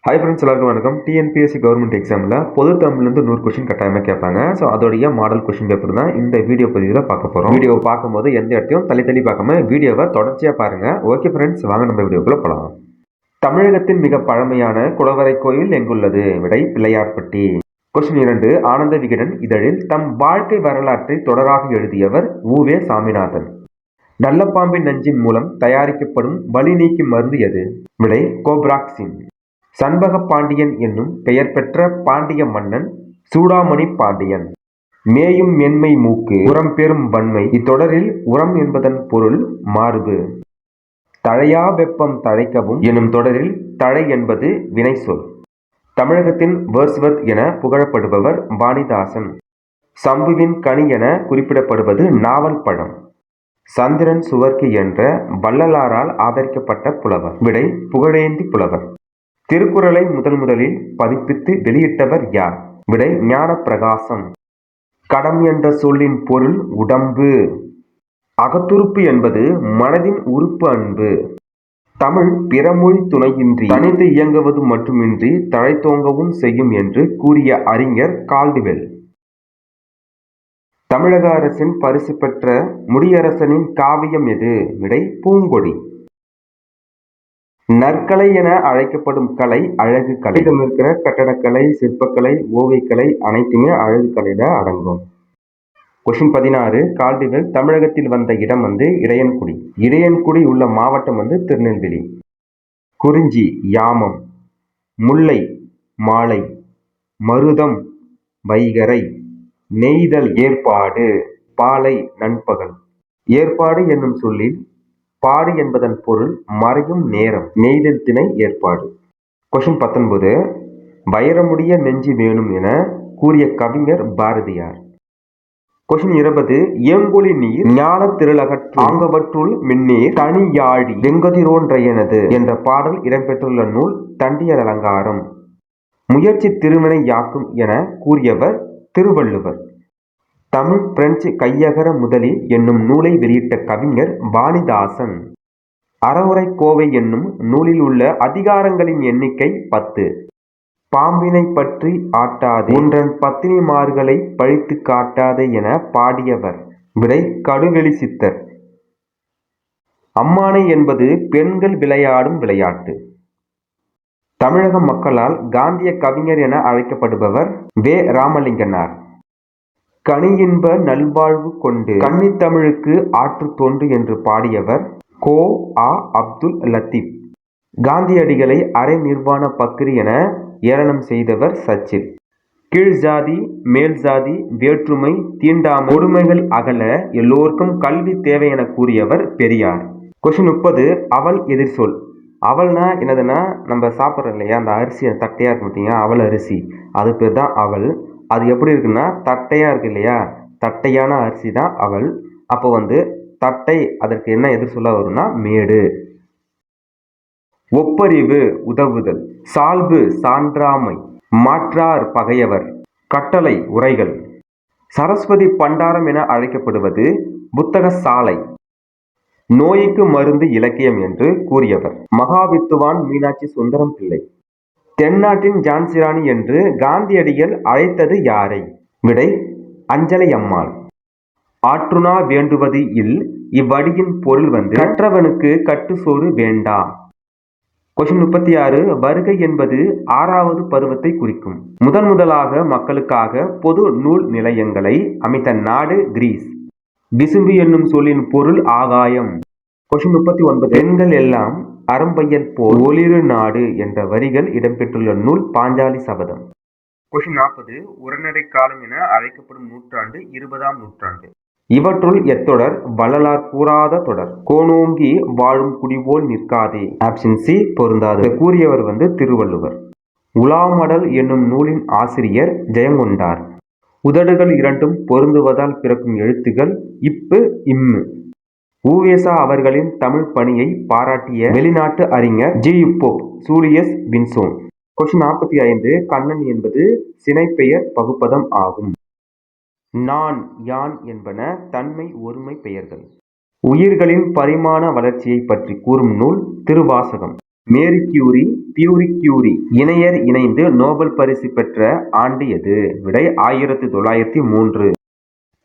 Hi friends, எல்லாருக்கும் வணக்கம். TNPSC government எக்ஸாமில் பொது தமிழ்லேருந்து 100 கொஸ்டின் கட்டாயமாக கேட்பாங்க. ஸோ அதோடைய மாடல் கொஸ்டின் பேப்பர் தான் இந்த வீடியோ பதிவில் பார்க்க போகிறோம். வீடியோவை பார்க்கும்போது எந்த இடத்தையும் தள்ளி பார்க்காம வீடியோவை தொடர்ச்சியாக பாருங்கள். ஓகே ஃப்ரெண்ட்ஸ், வாங்க நம்ம வீடியோக்குள்ளே போகலாம். தமிழகத்தின் மிக பழமையான குடவரை கோயில் எங்குள்ளது? விடை பிள்ளையார்பட்டி. கொஸ்டின் 2. ஆனந்த விகடன் இதழில் தம் வாழ்க்கை வரலாற்றை தொடராக எழுதியவர் உவே சாமிநாதன். நல்ல பாம்பின் நஞ்சின் மூலம் தயாரிக்கப்படும் வலி நீக்கி மருந்து எது? விடை கோப்ராக்சின். சண்பக பாண்டியன் என்னும் பெயர் பெற்ற பாண்டிய மன்னன் சூடாமணி பாண்டியன். மேயும் மென்மை மூக்கு உரம் பெறும் வன்மை. இத்தொடரில் உரம் என்பதன் பொருள் மார்பு. தழையா வெப்பம் தழைக்கவும் எனும் தொடரில் தழை என்பது வினை சொல். தமிழகத்தின் வேர்ஸ்வர்த் என புகழப்படுபவர் வாணிதாசன். சம்புவின் கனி என குறிப்பிடப்படுவது நாவல் பழம். சந்திரன் சுவர்க்கு என்ற வள்ளலாரால் ஆதரிக்கப்பட்ட புலவர். விடை புகழேந்தி புலவர். திருக்குறளை முதலில் பதிப்பித்து வெளியிட்டவர் யார்? விடை ஞானப்பிரகாசம். கடம் என்ற சொல்லின் பொருள் உடம்பு. அகத்துறுப்பு என்பது மனதின் உறுப்பு அன்பு. தமிழ் பிறமொழி துணையின்றி தனித்து இயங்குவது மட்டுமின்றி தழைத்தோங்கவும் செய்யும் என்று கூறிய அறிஞர் கால்டுவெல். தமிழக அரசின் பரிசு பெற்ற முடியரசனின் காவியம் எது? விடை பூங்கொடி. நற்கலை என அழைக்கப்படும் கலை அழகு கலை. இருக்கிற கட்டடக்கலை, சிற்பக்கலை, ஓவியக்கலை அனைத்துமே அழகு கலையில அடங்கும். கொஸ்டின் 16. கால்டுவெல் தமிழகத்தில் வந்த இடம் இடையன்குடி. இடையன்குடி உள்ள மாவட்டம் திருநெல்வேலி. குறிஞ்சி யாமம், முல்லை மாலை, மருதம் வைகரை, நெய்தல் ஏற்பாடு, பாலை நண்பகல். ஏற்பாடு என்னும் சொல்லில் பாடு என்பதன் பொருள் மறையும் நேரம். நெய்தல் திணை ஏற்பாடு. கொஸ்டின் 19. வைரமுடிய நெஞ்சு வேணும் என கூறிய கவிஞர் பாரதியார். கொஸ்டின் 20. ஏங்கொழி நீர் ஞான திருளகற்று ஆங்கவற்றுள் மின்னீர் தனியாழி வெங்கதிரோன்றையனது என்ற பாடல் இடம்பெற்றுள்ள நூல் தண்டியர் அலங்காரம். முயற்சி திருவினை யாக்கும் என கூறியவர் திருவள்ளுவர். தமிழ் பிரெஞ்சு கையகர முதலி என்னும் நூலை வெளியிட்ட கவிஞர் வாணிதாசன். அறவுரை கோவை என்னும் நூலில் உள்ள அதிகாரங்களின் எண்ணிக்கை 10. பாம்பினை பற்றி ஆட்டாதே, ஒன்றன் பத்தினிமார்களை பழித்து காட்டாதே என பாடியவர். விடை கடுவெளி சித்தர். அம்மானை என்பது பெண்கள் விளையாடும் விளையாட்டு. தமிழக மக்களால் காந்திய கவிஞர் என அழைக்கப்படுபவர் வே. ராமலிங்கனார். கனி இன்ப நல்வாழ்வு கொண்டு கன்னித்தமிழுக்கு ஆற்று தொண்டு என்று பாடியவர் கோ. ஆ. அப்துல் லத்தீப். காந்தியடிகளை அரை நிர்வாண பக்ரி என ஏளனம் செய்தவர் சச்சில். கீழ் ஜாதி மேல் ஜாதி வேற்றுமை தீண்டாமை கொடுமைகள் அகல எல்லோருக்கும் கல்வி தேவை என கூறியவர் பெரியார். கொஸ்டின் 30. அவல் எதிர்சொல். அவல்னா என்னதுன்னா, நம்ம சாப்பிட்றோம் இல்லையா, அந்த அரிசி தட்டையா இருக்கு பார்த்தீங்கன்னா அவல் அரிசி, அது பேர் தான் அவல். அது எப்படி இருக்குன்னா தட்டையாக இருக்கு இல்லையா, தட்டையான அரிசி தான் அவல். அப்போ தட்டை அதற்கு என்ன எதிர் சொல்ல வரும்னா மேடு. ஒப்பறிவு உதவுதல். சால்பு சான்றாமை. மாற்றார் பகையவர். கட்டளை உரைகள். சரஸ்வதி பண்டாரம் என அழைக்கப்படுவது புத்தக சாலை. நோய்க்கு மருந்து இலக்கியம் என்று கூறியவர் மகாவித்துவான் மீனாட்சி சுந்தரம் பிள்ளை. தென்னாட்டின் ஜான்சிராணி என்று காந்தியடிகள் அழைத்தது யாரை? விடை அஞ்சலை அம்மாள். ஆற்றுணா வேண்டுவது இல் இவ்வடியின் பொருள் கற்றவனுக்கு கட்டுசோறு வேண்டா. கொஸ்டின் 36. வருகை என்பது 6வது பருவத்தை குறிக்கும். முதலாக மக்களுக்காக பொது நூல் நிலையங்களை அமைத்த நாடு கிரீஸ். விசும்பு என்னும் சொல்லின் பொருள் ஆகாயம். கொஸ்டின் 39. பெண்கள் எல்லாம் அறம்பையல் போல் ஒளிரு நாடு என்ற வரிகள் இடம்பெற்றுள்ள நூல் பாஞ்சாலி சபதம். கொஸ்டின் 40. உரைநடை காலம் என அழைக்கப்படும் நூற்றாண்டு 20ஆம் நூற்றாண்டு. இவற்றுள் எத்தொடர் வள்ளலார் கூறாத தொடர்? கோணோங்கி வாழும் குடிபோல் நிற்காதே. ஆப்ஷன் சி பொருந்தாது. கூறியவர் திருவள்ளுவர். உலாமடல் என்னும் நூலின் ஆசிரியர் ஜெயங்கொண்டார். உதடுகள் இரண்டும் பொருந்துவதால் பிறக்கும் எழுத்துகள் இப்பு இம்மு. உவேசா அவர்களின் தமிழ் பணியை பாராட்டிய வெளிநாட்டு அறிஞர் ஜியுப்போப் சூலியஸ் வின்சோன். கொஸ்டின் 45. கண்ணன் என்பது சினைப்பெயர் பகுப்பதம் ஆகும். நான் யான் என்பன தன்மை ஒருமை பெயர்கள். உயிர்களின் பரிமாண வளர்ச்சியை பற்றி கூறும் நூல் Thiruvasagam. Marie Curie, Pierre Curie இணையர் இணைந்து நோபல் பரிசு பெற்ற ஆண்டு எது? விடை 1903.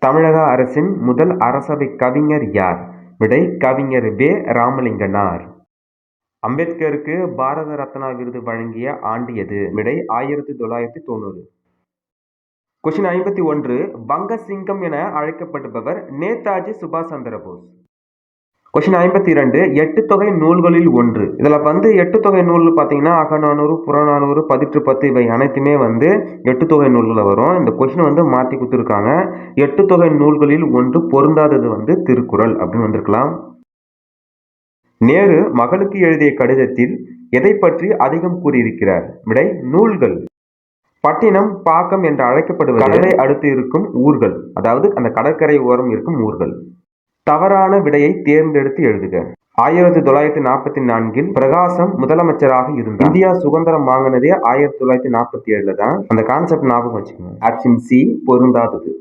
தமிழக அரசின் முதல் அரசவை கவிஞர் யார்? விடை கவிஞர் வே. ராமலிங்கனார். அம்பேத்கருக்கு பாரத ரத்னா விருது வழங்கிய ஆண்டு எது? விடை 1990. கொஸ்டின் 51. வங்க சிங்கம் என அழைக்கப்படுபவர் நேதாஜி சுபாஷ் சந்திர போஸ். கொஸ்டின் 52. எட்டுத்தொகை நூல்களில் ஒன்று. இதில் எட்டுத்தொகை நூல் பார்த்தீங்கன்னா அகநானூறு, புறநானூறு, பதிற்று பத்து இவை அனைத்துமே எட்டுத்தொகை நூல்களில் வரும். இந்த கொஸ்டின் மாற்றி கொடுத்துருக்காங்க. எட்டுத்தொகை நூல்களில் ஒன்று பொருந்தாதது திருக்குறள் அப்படின்னு வந்திருக்கலாம். நேரு மகளுக்கு எழுதிய கடிதத்தில் எதை பற்றி அதிகம் கூறியிருக்கிறார்? விடை நூல்கள். பட்டினம், பாக்கம் என்று அழைக்கப்படுவது கடலை அடுத்து இருக்கும் ஊர்கள், அதாவது அந்த கடற்கரை ஓரம் இருக்கும் ஊர்கள். தவறான விடையை தேர்ந்தெடுத்து எழுதுக. 1944 பிரகாசம் முதலமைச்சராக இருந்தார். இந்தியா சுதந்திரம் வாங்கினதே 1947 தான். அந்த கான்செப்ட் ஞாபகம் வச்சுக்கோங்க. ஆப்ஷன் சி பொருந்தாதது.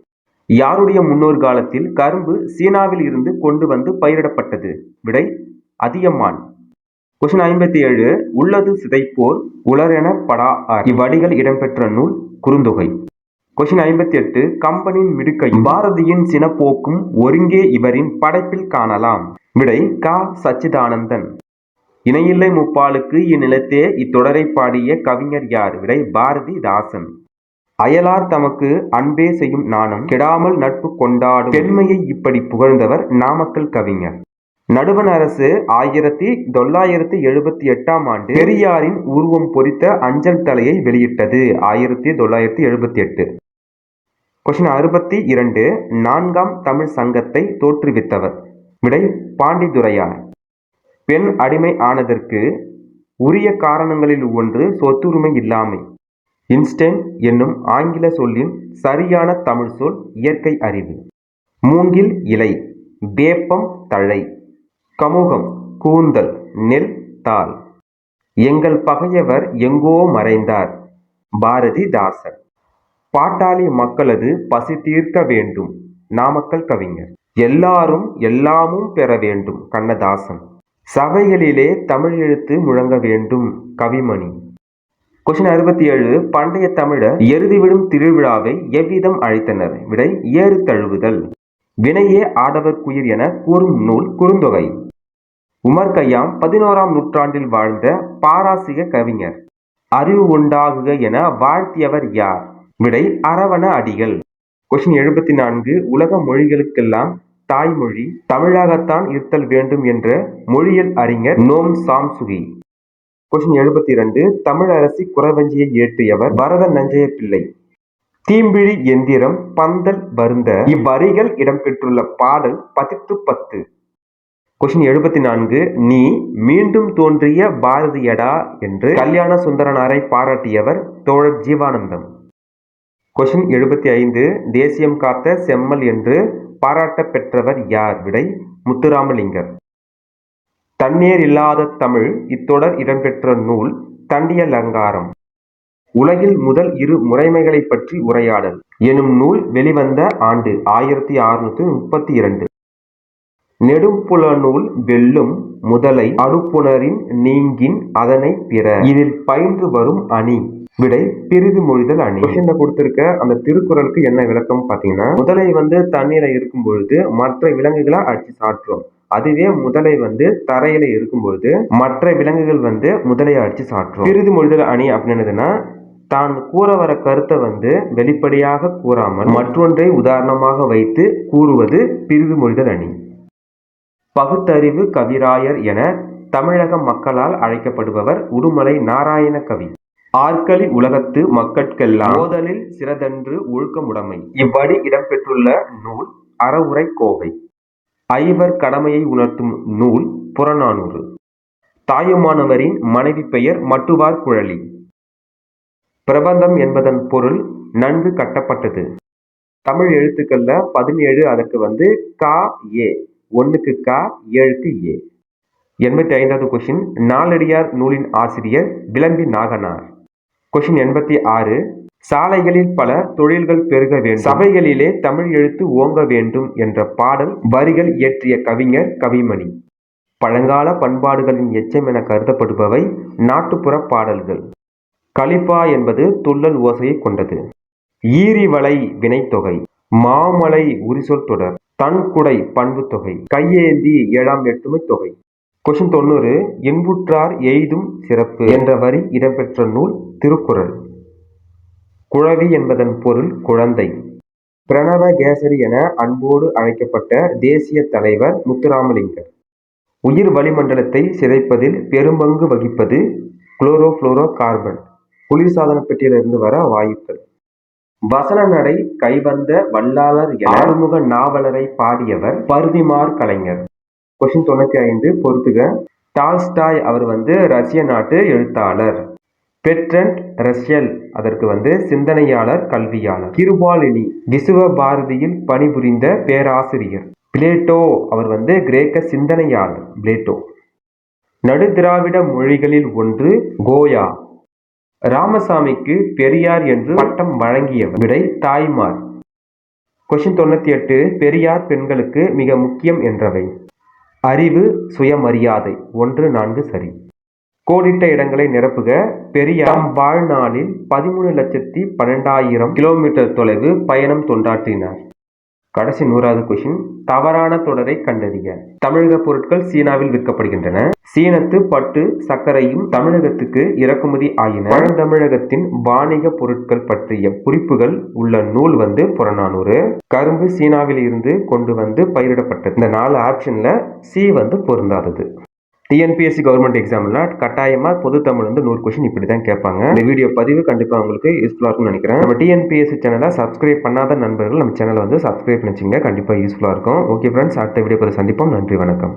யாருடைய முன்னோர் காலத்தில் கரும்பு சீனாவில் இருந்து கொண்டு வந்து பயிரிடப்பட்டது? விடை அதியமான். கொஸ்டின் 57. உள்ளது சிதைப்போர் உளரென படா இவ்வடிகள் இடம்பெற்ற நூல் குறுந்தொகை. கொஸ்டின் 58. கம்பனின் மிடுக்கையும் பாரதியின் சினப்போக்கும் ஒருங்கே இவரின் படைப்பில் காணலாம். விடை க. சச்சிதானந்தன். இணையில்லை முப்பாலுக்கு இந்நிலத்தே இத்தொடரை பாடிய கவிஞர் யார்? விடை பாரதிதாசன். அயலார் தமக்கு அன்பே செய்யும் நாணம் கெடாமல் நட்பு கொண்டாடும் பெண்மையை இப்படி புகழ்ந்தவர் நாமக்கல் கவிஞர். நடுவண் அரசு 1978 பெரியாரின் உருவம் பொறித்த அஞ்சல் தலையை வெளியிட்டது. 1978. கொஸ்டின் 62. 4ஆம் தமிழ் சங்கத்தை தோற்றுவித்தவர்? விடை பாண்டித்துரையார். பெண் அடிமை ஆனதற்கு உரிய காரணங்களில் ஒன்று சொத்துரிமை இல்லாமை. இன்ஸ்டன்ட் என்னும் ஆங்கில சொல்லின் சரியான தமிழ் சொல் இயற்கை அறிவு. மூங்கில் இலை, வேப்பம் தழை, கமுகம் கூந்தல், நெல் தாள். எங்கள் பகையவர் எங்கோ மறைந்தார். பாரதிதாசன். பாட்டாளி மக்களது பசி தீர்க்க வேண்டும். நாமக்கல் கவிஞர். எல்லாரும் எல்லாமும் பெற வேண்டும். கண்ணதாசன். சபைகளிலே தமிழ் எழுத்து முழங்க வேண்டும். கவிமணி. கொஸ்டின் 67. பண்டைய தமிழர் எருதிவிடும் திருவிழாவை எவ்விதம் அழைத்தனர்? விடை ஏறு தழுவுதல். வினையே ஆடவர் குயிர் என கூறும் நூல் குறுந்தொகை. உமர் கய்யாம் 11ஆம் நூற்றாண்டில் வாழ்ந்த பாரசீக கவிஞர். அறிவு உண்டாகுக என வாழ்த்தியவர் யார்? விடை அரவண அடிகள். கொஸ்டின் 74. உலக மொழிகளுக்கெல்லாம் தாய்மொழி தமிழாகத்தான் இருத்தல் வேண்டும் என்ற மொழியியல் அறிஞர் நோம் சாம்சுகி. கொஸ்டின் 72. தமிழரசி குறவஞ்சியை இயற்றியவர் பரத நஞ்சைய பிள்ளை. தீம்பிழி எந்திரம் பந்தல் வருந்த இவ்வரிகள் இடம்பெற்றுள்ள பாடல் பதிற்று 10. கொஸ்டின் 74. நீ மீண்டும் தோன்றிய பாரதியடா என்று கல்யாண சுந்தரனாரை பாராட்டியவர் தோழர் ஜீவானந்தம். கொஸ்டின் 75. தேசியம் காத்த செம்மல் என்று பாராட்ட பெற்றவர் யார்? விடை முத்துராமலிங்கர். தண்ணீர் இல்லாத தமிழ் இத்தொடர் இடம்பெற்ற நூல் தண்டியலங்காரம். உலகில் முதல் இரு முறைமைகளை பற்றி உரையாடல் எனும் நூல் வெளிவந்த ஆண்டு 1632. நெடும்புலநூல் வெல்லும் முதலை அடுப்புணரின் நீங்கின் அதனை பிற இதில் பயின்று வரும் அணி. விடை பிரிது மொழிதல் அணி. கொஸ்டின்ல கொடுத்திருக்க அந்த திருக்குறளுக்கு என்ன விளக்கம் பாத்தீங்கன்னா, முதலை தண்ணீர இருக்கும் பொழுது மற்ற விலங்குகளை அடிச்சு சாற்றும். அதுவே முதலை தரையில இருக்கும் பொழுது மற்ற விலங்குகள் முதலை அடிச்சு சாற்றும். பிரிது மொழிதல் அணி அப்படின்னதுன்னா, தான் கூற வர கருத்தை வெளிப்படையாக கூறாமல் மற்றொன்றை உதாரணமாக வைத்து கூறுவது பிரிது மொழிதல் அணி. பகுத்தறிவு கவிராயர் என தமிழக மக்களால் அழைக்கப்படுபவர் உடுமலை நாராயண கவி. ஆற்களி உலகத்து மக்கட்கெல்லாம் ஓதலில் சிறதன்று ஒழுக்கமுடைமை இவ்வடி இடம்பெற்றுள்ள நூல் அறவுரை கோவை. ஐவர் கடமையை உணர்த்தும் நூல் புறநானூறு. தாயுமானவரின் மனைவி பெயர் மட்டுவார் குழலி. பிரபந்தம் என்பதன் பொருள் நன்கு கட்டப்பட்டது. தமிழ் எழுத்துக்கள்ல 17 அதற்கு கா ஏ, 1க்கு கா, 7க்கு ஏ. 85வது கொஸ்டின். நாலடியார் நூலின் ஆசிரியர் விளம்பி நாகனார். கொஸ்டின் 86. சாலைகளில் பல தொழில்கள் பெருக வேண்டும், சபைகளிலே தமிழ் எழுத்து ஓங்க வேண்டும் என்ற பாடல் வரிகள் இயற்றிய கவிஞர் கவிமணி. பழங்கால பண்பாடுகளின் எச்சம் என கருதப்படுபவை நாட்டுப்புற பாடல்கள். கலிப்பா என்பது துள்ளல் ஓசையை கொண்டது. ஈரிவளை வினைத்தொகை. மாமலை உரிசொல் தொடர். தன்குடை பண்பு தொகை. கையேந்தி ஏழாம் வேற்றுமை தொகை. கொஸ்டின் 90. இன்புற்றார் எய்தும் சிறப்பு என்ற வரி இடம்பெற்ற நூல் திருக்குறள். குழவி என்பதன் பொருள் குழந்தை. பிரணவ கேசரி என அன்போடு அழைக்கப்பட்ட தேசிய தலைவர் முத்துராமலிங்கர். உயிர் வளிமண்டலத்தை சிதைப்பதில் பெரும்பங்கு வகிப்பது குளோரோபுளோரோ கார்பன். குளிர்சாதன பெட்டியிலிருந்து வர வாயுக்கள். வசன நடை கைவந்த வல்லாளர் என ஆறுமுக நாவலரை பாடியவர் பருதிமார் கலைஞர். கொஸ்டின் 95. பொறுத்துக. டால்ஸ்டாய் அவர் ரஷ்ய நாட்டு எழுத்தாளர். பெர்ட்ரண்ட் ரஸ்ஸெல் அதற்கு சிந்தனையாளர், கல்வியாளர். கிருபாலினி விசுவ பாரதியில் பணிபுரிந்த பேராசிரியர். பிளேட்டோ அவர் கிரேக்க சிந்தனையாளர். பிளேட்டோ. நடுதிராவிட மொழிகளில் ஒன்று கோயா. ராமசாமிக்கு பெரியார் என்று பட்டம் வழங்கியவர். விடை தாய்மார். கொஸ்டின் 98. பெரியார் பெண்களுக்கு மிக முக்கியம் என்றவை. அறிவு, சுயமரியாதை. 1, 4 சரி. கோடிட்ட இடங்களை நிரப்புக. பெரியார் வாழ்நாளில் 13,12,000 கிலோமீட்டர் தொலைவு பயணம் தொண்டாற்றினார். கடைசி 100வது கொஸ்டின். தவறான தொடரை கண்டறிய. தமிழக பொருட்கள் சீனாவில் விற்கப்படுகின்றன. சீனத்து பட்டு சர்க்கரையும் தமிழகத்துக்கு இறக்குமதி ஆயின. பழந்தமிழகத்தின் வாணிக பொருட்கள் பற்றிய குறிப்புகள் உள்ள நூல் புறநானூறு. கரும்பு சீனாவில் இருந்து கொண்டு பயிரிடப்பட்டது. இந்த 4 ஆப்ஷன்ல சி பொருந்தாதது. டிஎன்பிஎஸ்சி கவர்மெண்ட் எக்ஸாம்ல கட்டாயமா பொது தமிழ் 100 கொஸ்டின் இப்படி தான் கேட்பாங்க. இந்த வீடியோ பதிவு கண்டிப்பா உங்களுக்கு யூஸ்ஃபுல்லா இருக்கும்னு நினைக்கிறேன். நம்ம டிஎன்பிஎஸ்சி சேனலை சப்ஸ்கிரைப் பண்ணாத நண்பர்கள் நம்ம சேனலை சப்ஸ்கிரைப் பண்ணிச்சிங்க. கண்டிப்பா யூஸ்ஃபுல்லா இருக்கும். ஓகே ஃப்ரெண்ட்ஸ், அடுத்த வீடியோ சந்திப்போம். நன்றி, வணக்கம்.